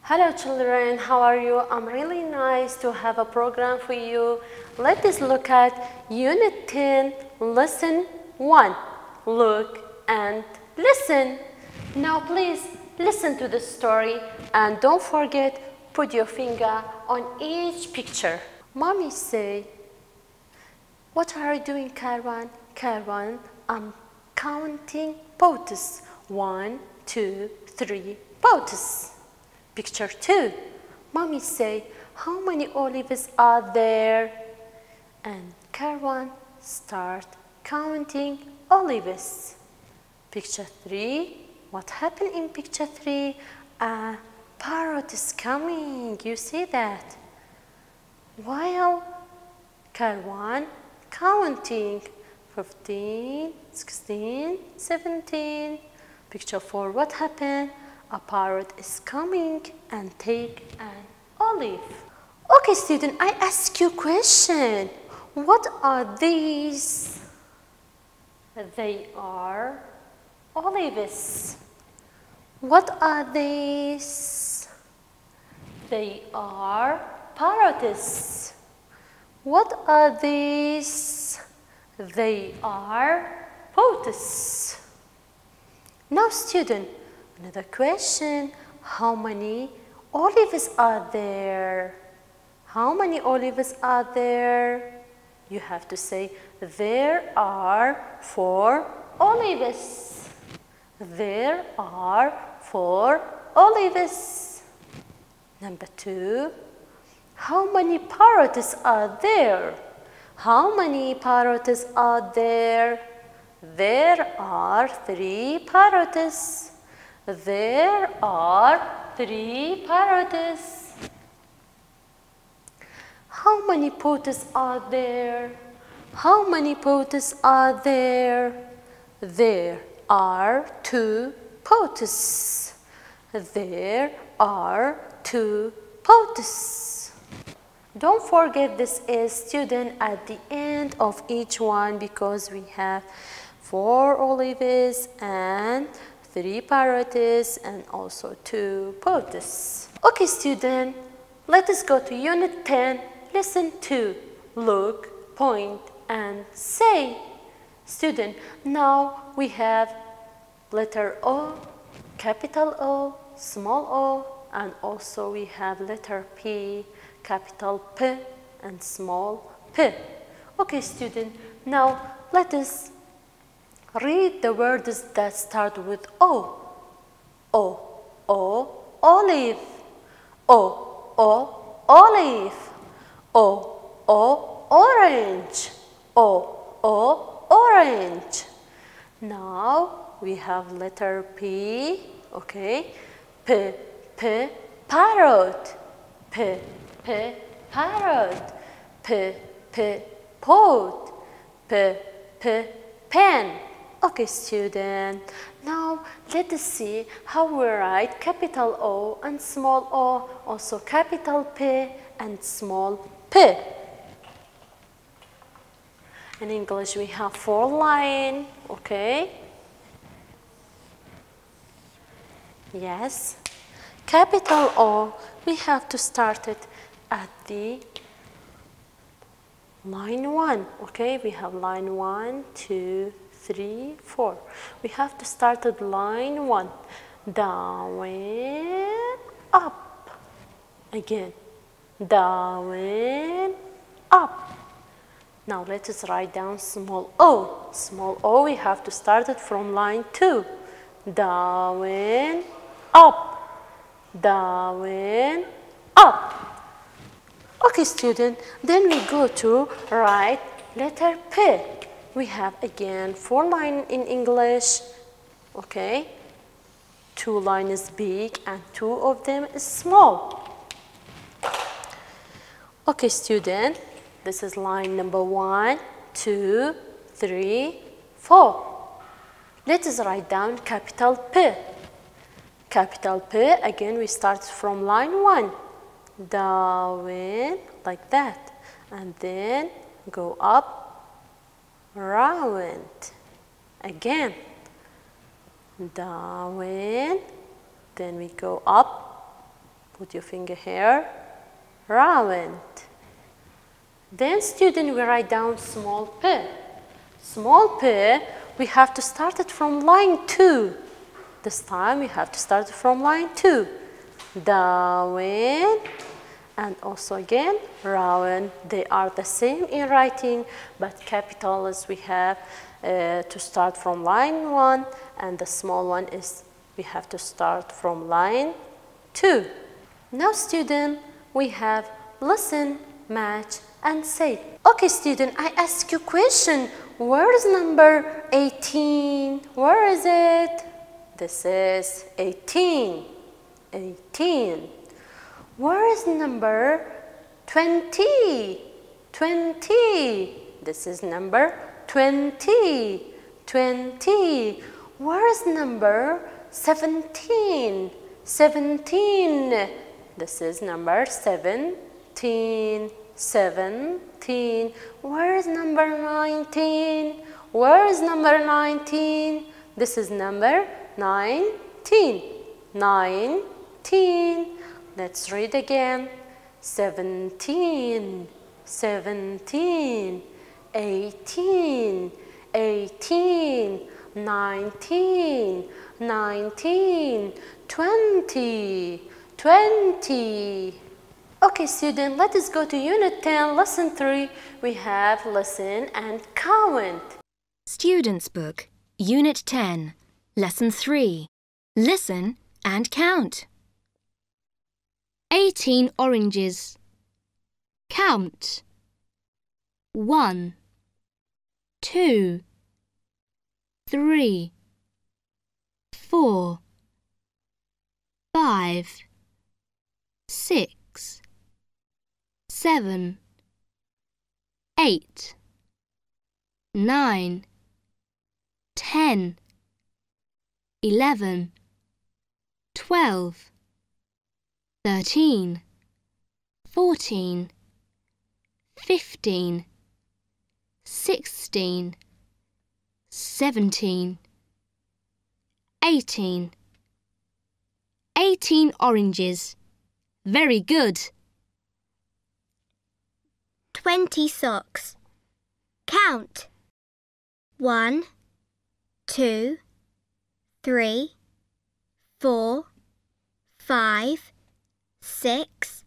Hello children, how are you? I'm really nice to have a program for you. Let us look at Unit 10, Lesson 1. Look and listen. Now please listen to the story and don't forget, put your finger on each picture. Mommy say, what are you doing, Karwan? Karwan, I'm counting potes. 1, 2, 3 potes. Picture 2. Mommy say, how many olives are there? And Karwan start counting olives. Picture 3. What happened in picture 3? A parrot is coming. You see that? While Karwan counting 15, 16, 17. Picture 4. What happened? A parrot is coming and take an olive. Okay, student, I ask you a question. What are these? They are olives. What are these? They are parrots. What are these? They are potes. Now, student, another question, how many olives are there? How many olives are there? You have to say, there are 4 olives. There are 4 olives. Number 2, how many parrots are there? How many parrots are there? There are 3 parrots. There are 3 parrots. How many potes are there? How many potes are there? There are 2 potes. There are 2 potes. Don't forget this is student at the end of each one because we have 4 olives and 3 parrots and also 2 potes. Okay, student, let us go to Unit 10, Lesson 2. Look, point, and say. Student, now we have letter O, capital O, small o, and also we have letter P, capital P, and small p. Okay, student, now let us read the words that start with O. O, olive. O, olive. O, orange. O, orange. Now we have letter P, okay. P, parrot. P, parrot. P, pot. P, pen. Okay, student, now let us see how we write capital O and small o, also capital P and small p. In English, we have 4 lines, okay? Yes. Capital O, we have to start it at the line 1, okay? We have line 1, 2, 3, 4. We have to start at line 1. Down and up. Again, down, up. Now let us write down small o. Small o, we have to start it from line 2. Down, up, down, up. Okay, student, then we go to write letter P. We have again 4 lines in English, okay? 2 lines is big and 2 of them is small. Okay, student, this is line number 1, 2, 3, 4. Let us write down capital P. Capital P, again we start from line 1. Down, like that. And then go up, round. Again. Down, then we go up, put your finger here, round. Then student, we write down small p. Small p, we have to start it from line 2. This time we have to start it from line 2. Down, and also again, round. They are the same in writing, but capitals we have to start from line 1, and the small one is we have to start from line 2. Now student, we have listen, match, and say. Okay student, I ask you a question. Where is number 18? Where is it? This is 18. 18. Where is number 20? 20. This is number 20. 20. Where is number 17? 17. This is number 17. 17. Where is number 19? Where is number 19? This is number 19. 19. Let's read again. 17. 17. 18. 18. 19. 19. 20. 20. Okay, student, let us go to Unit 10, Lesson 3. We have listen and count. Student's Book, Unit 10, Lesson 3. Listen and count. 18 oranges. Count. 1, 2, 3, 4, 5, 6, 7, 8, 9, 10, 11, 12, 13, 14, 15, 16, 17, 18. 18 oranges. Very good. 20 socks. Count. 1, 2, 3, 4, 5, 6,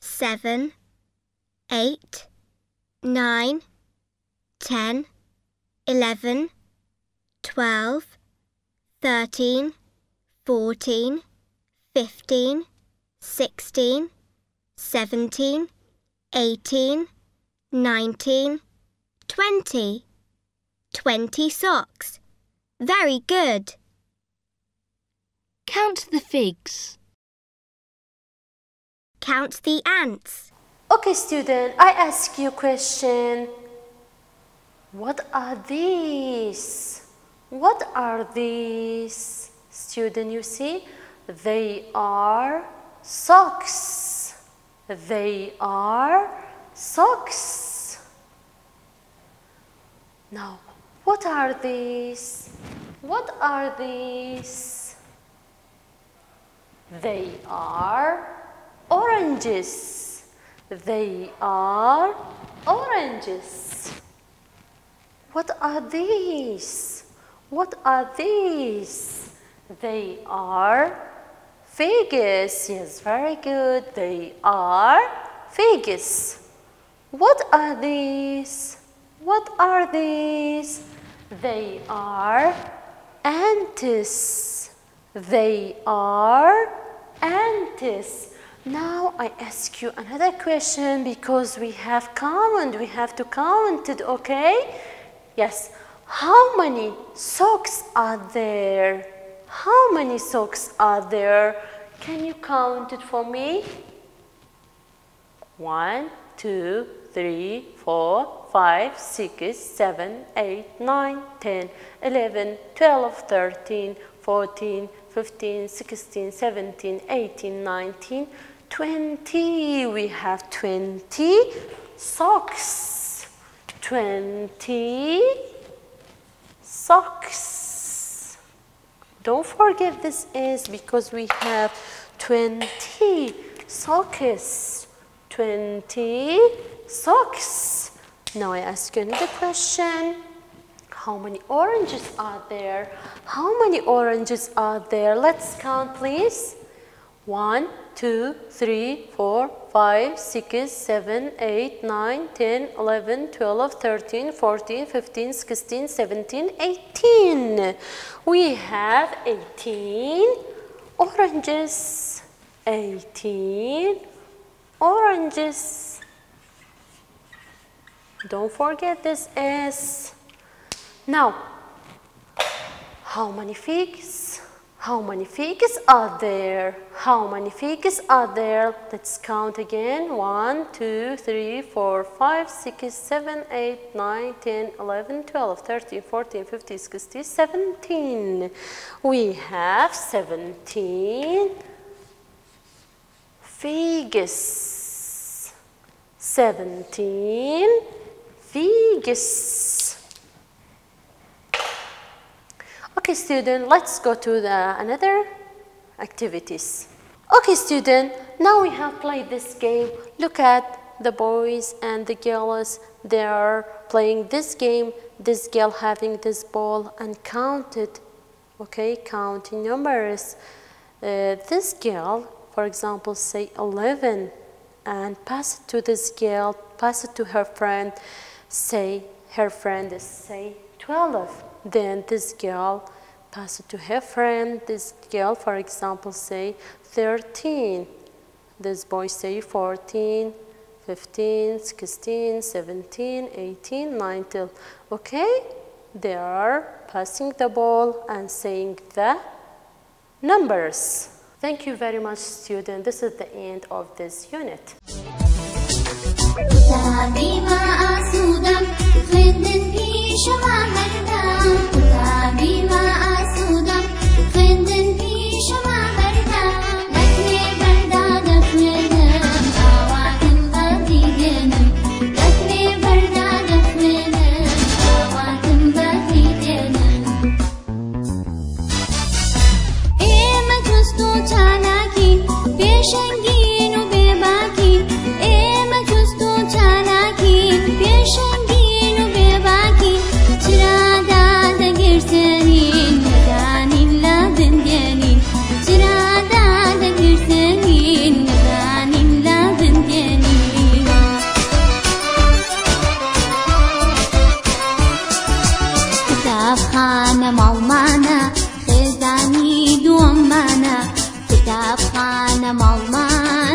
7, 8, 9, 10, 11, 12, 13, 14, 15, 16, 17, 18, 19, 20. 20 socks. Very good. Count the figs. Count the ants. Okay, student, I ask you a question. What are these? What are these? Student, you see, they are socks. They are socks. Now, what are these? What are these? They are oranges. They are oranges. What are these? What are these? They are Figs. Yes, very good. They are figs. What are these? What are these? They are ants. They are ants. Now I ask you another question because we have to count it, okay? Yes. How many socks are there? How many socks are there? Can you count it for me? 1, 2, 3, 4, 5, 6, 7, 8, 9, 10, 11, 12, 13, 14, 15, 16, 17, 18, 19, 20. We have 20 socks. 20 socks. Don't forget this is because we have 20 socks. 20 socks. Now I ask you another question. How many oranges are there? How many oranges are there? Let's count, please. 1, 2, 3, 4, 5, 6, 7, 8, 9, 10, 11, 12, 13, 14, 15, 16, 17, 18. We have 18 oranges. 18 oranges. Don't forget this is. Now, how many figs? How many figs are there? How many figs are there? Let's count again. 1, 2, 3, 4, 5, 6, 7, 8, 9, 10, 11, 12, 13, 14, 15, 16, 17. We have 17 figs. 17 figs. Okay, student, let's go to the another activities. Okay, student, now we have played this game. Look at the boys and the girls. They are playing this game. This girl having this ball and count it. Okay, counting numbers. This girl, for example, say 11 and pass it to this girl, pass it to her friend. Say her friend is say 12. Then this girl pass it to her friend. This girl, for example, say 13. This boy say 14, 15, 16, 17, 18, 19. Okay? They are passing the ball and saying the numbers. Thank you very much, student. This is the end of this unit. Malmana